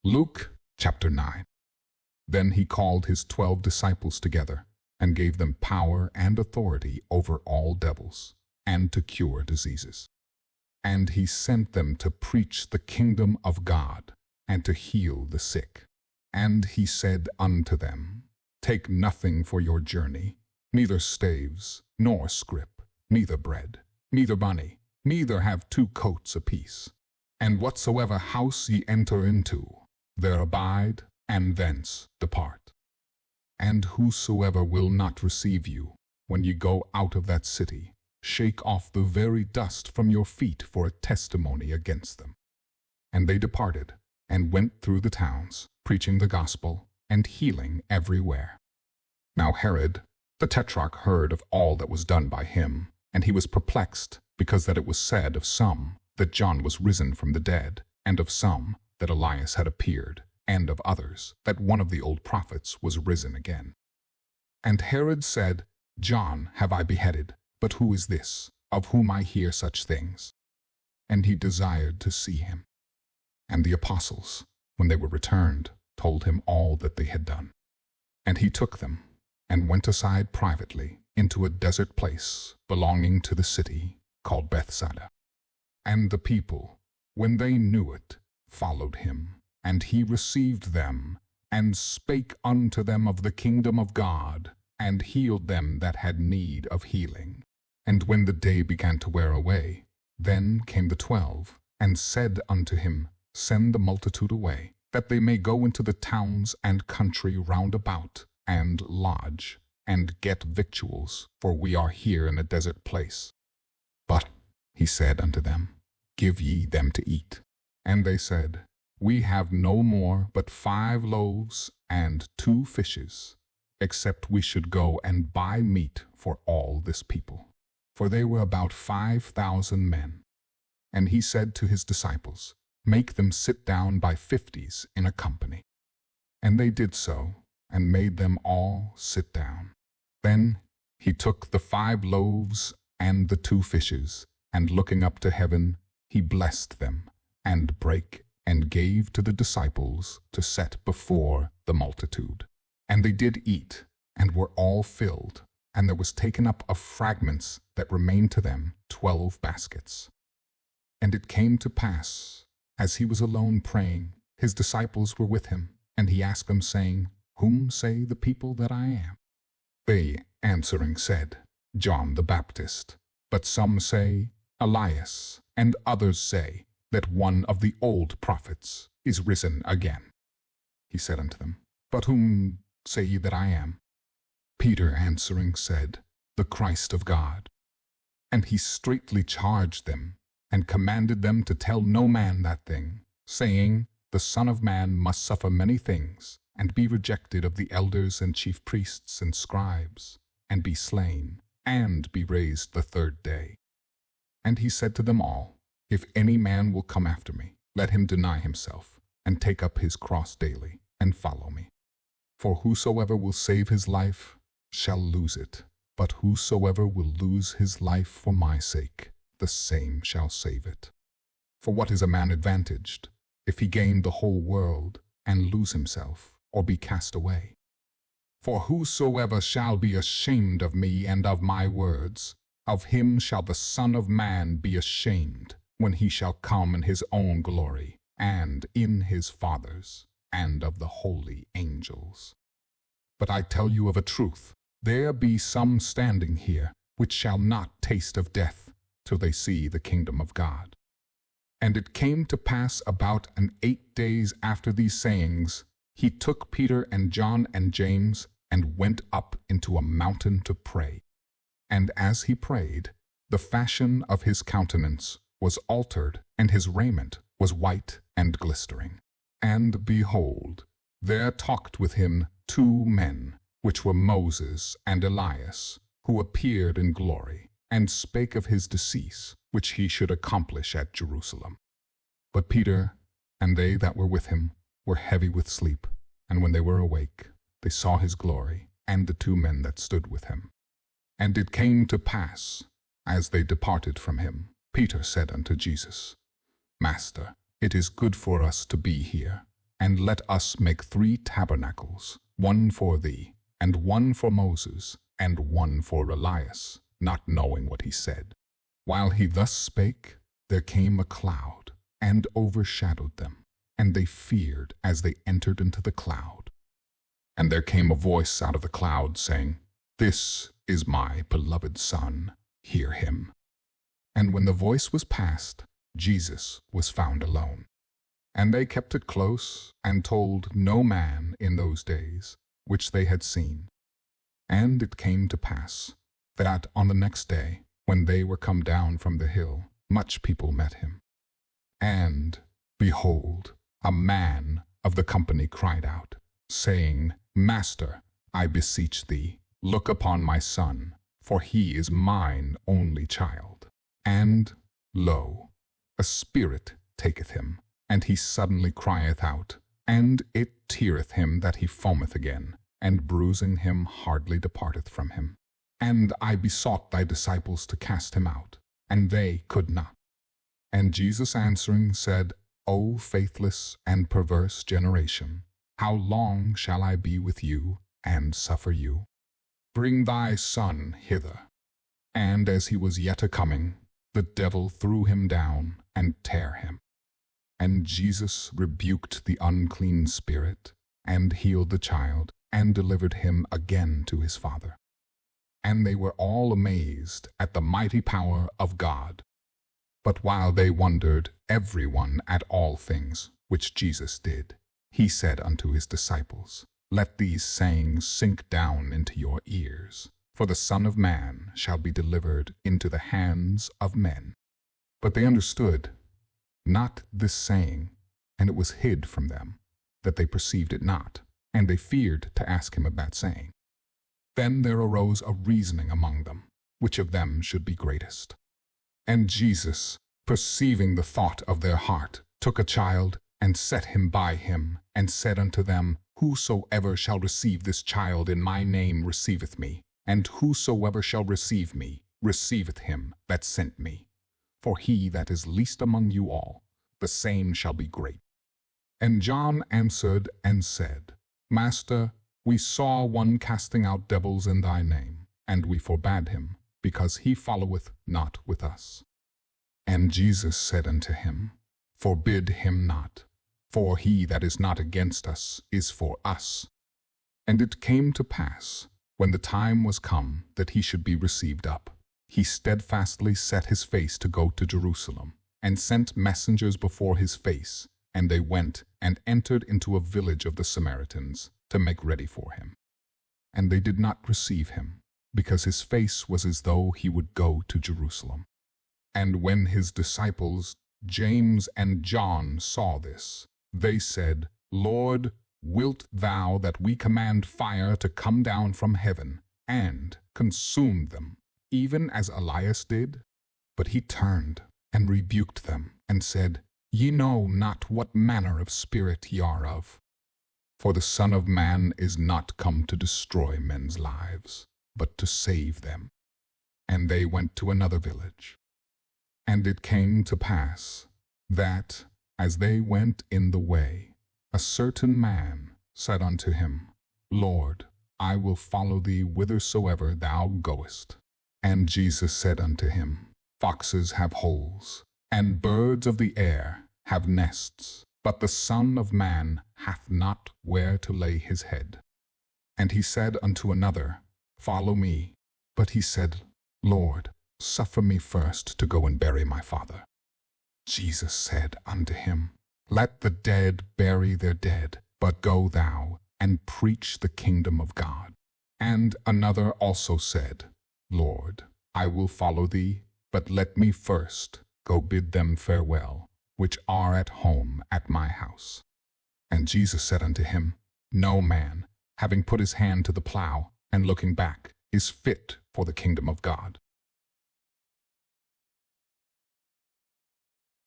Luke chapter 9. Then he called his 12 disciples together and gave them power and authority over all devils and to cure diseases. And he sent them to preach the kingdom of God and to heal the sick. And he said unto them, Take nothing for your journey, neither staves, nor scrip, neither bread, neither money, neither have 2 coats apiece. And whatsoever house ye enter into, there abide, and thence depart. And whosoever will not receive you, when ye go out of that city, shake off the very dust from your feet for a testimony against them. And they departed, and went through the towns, preaching the gospel, and healing everywhere. Now Herod the Tetrarch heard of all that was done by him, and he was perplexed, because that it was said of some that John was risen from the dead, and of some that Elias had appeared, and of others that one of the old prophets was risen again. And Herod said, John have I beheaded, but who is this, of whom I hear such things? And he desired to see him. And the apostles, when they were returned, told him all that they had done. And he took them, and went aside privately into a desert place belonging to the city called Bethsaida. And the people, when they knew it, followed him, and he received them, and spake unto them of the kingdom of God, and healed them that had need of healing. And when the day began to wear away, then came the 12, and said unto him, Send the multitude away, that they may go into the towns and country round about, and lodge, and get victuals, for we are here in a desert place. But he said unto them, Give ye them to eat. And they said, We have no more but 5 loaves and 2 fishes, except we should go and buy meat for all this people. For they were about 5,000 men. And he said to his disciples, Make them sit down by 50s in a company. And they did so, and made them all sit down. Then he took the 5 loaves and the 2 fishes, and looking up to heaven, he blessed them, and brake, and gave to the disciples to set before the multitude. And they did eat, and were all filled, and there was taken up of fragments that remained to them 12 baskets. And it came to pass, as he was alone praying, his disciples were with him, and he asked them, saying, Whom say the people that I am? They answering said, John the Baptist. But some say, Elias, and others say, that one of the old prophets is risen again. He said unto them, But whom say ye that I am? Peter answering said, The Christ of God. And he straitly charged them, and commanded them to tell no man that thing, saying, The Son of Man must suffer many things, and be rejected of the elders and chief priests and scribes, and be slain, and be raised the 3rd day. And he said to them all, If any man will come after me, let him deny himself, and take up his cross daily, and follow me. For whosoever will save his life shall lose it, but whosoever will lose his life for my sake, the same shall save it. For what is a man advantaged, if he gain the whole world, and lose himself, or be cast away? For whosoever shall be ashamed of me and of my words, of him shall the Son of Man be ashamed, when he shall come in his own glory, and in his Father's, and of the holy angels. But I tell you of a truth, there be some standing here, which shall not taste of death, till they see the kingdom of God. And it came to pass about 8 days after these sayings, he took Peter and John and James, and went up into a mountain to pray. And as he prayed, the fashion of his countenance was altered, and his raiment was white and glistering. And behold, there talked with him 2 men, which were Moses and Elias, who appeared in glory, and spake of his decease, which he should accomplish at Jerusalem. But Peter and they that were with him were heavy with sleep, and when they were awake, they saw his glory, and the 2 men that stood with him. And it came to pass, as they departed from him, Peter said unto Jesus, Master, it is good for us to be here. and let us make 3 tabernacles, one for thee, and one for Moses, and one for Elias, not knowing what he said. While he thus spake, there came a cloud, and overshadowed them, and they feared as they entered into the cloud. And there came a voice out of the cloud, saying, This is my beloved Son, hear him. And when the voice was past, Jesus was found alone. And they kept it close, and told no man in those days which they had seen. And it came to pass that on the next day, when they were come down from the hill, much people met him. And, behold, a man of the company cried out, saying, Master, I beseech thee, look upon my son, for he is mine only child. And, lo, a spirit taketh him, and he suddenly crieth out, and it teareth him that he foameth again, and bruising him hardly departeth from him. And I besought thy disciples to cast him out, and they could not. And Jesus answering said, O faithless and perverse generation, how long shall I be with you, and suffer you? Bring thy son hither. And as he was yet a-coming, the devil threw him down, and tare him. And Jesus rebuked the unclean spirit, and healed the child, and delivered him again to his father. And they were all amazed at the mighty power of God. But while they wondered every one at all things which Jesus did, he said unto his disciples, Let these sayings sink down into your ears, for the Son of Man shall be delivered into the hands of men. But they understood not this saying, and it was hid from them, that they perceived it not, and they feared to ask him of that saying. Then there arose a reasoning among them, which of them should be greatest. And Jesus, perceiving the thought of their heart, took a child, and set him by him, and said unto them, Whosoever shall receive this child in my name receiveth me, and whosoever shall receive me receiveth him that sent me. For he that is least among you all, the same shall be great. And John answered and said, Master, we saw one casting out devils in thy name, and we forbade him, because he followeth not with us. And Jesus said unto him, Forbid him not, for he that is not against us is for us. And it came to pass, when the time was come that he should be received up, he steadfastly set his face to go to Jerusalem, and sent messengers before his face, and they went and entered into a village of the Samaritans, to make ready for him. And they did not receive him, because his face was as though he would go to Jerusalem. And when his disciples, James and John, saw this, they said, Lord, wilt thou that we command fire to come down from heaven, and consume them, even as Elias did? But he turned and rebuked them, and said, Ye know not what manner of spirit ye are of. For the Son of Man is not come to destroy men's lives, but to save them. And they went to another village. And it came to pass that, as they went in the way, a certain man said unto him, Lord, I will follow thee whithersoever thou goest. And Jesus said unto him, Foxes have holes, and birds of the air have nests, but the Son of Man hath not where to lay his head. And he said unto another, Follow me. But he said, Lord, suffer me first to go and bury my father. Jesus said unto him, Let the dead bury their dead, but go thou and preach the kingdom of God. And another also said, Lord, I will follow thee, but let me first go bid them farewell, which are at home at my house. And Jesus said unto him, No man, having put his hand to the plough, and looking back, is fit for the kingdom of God.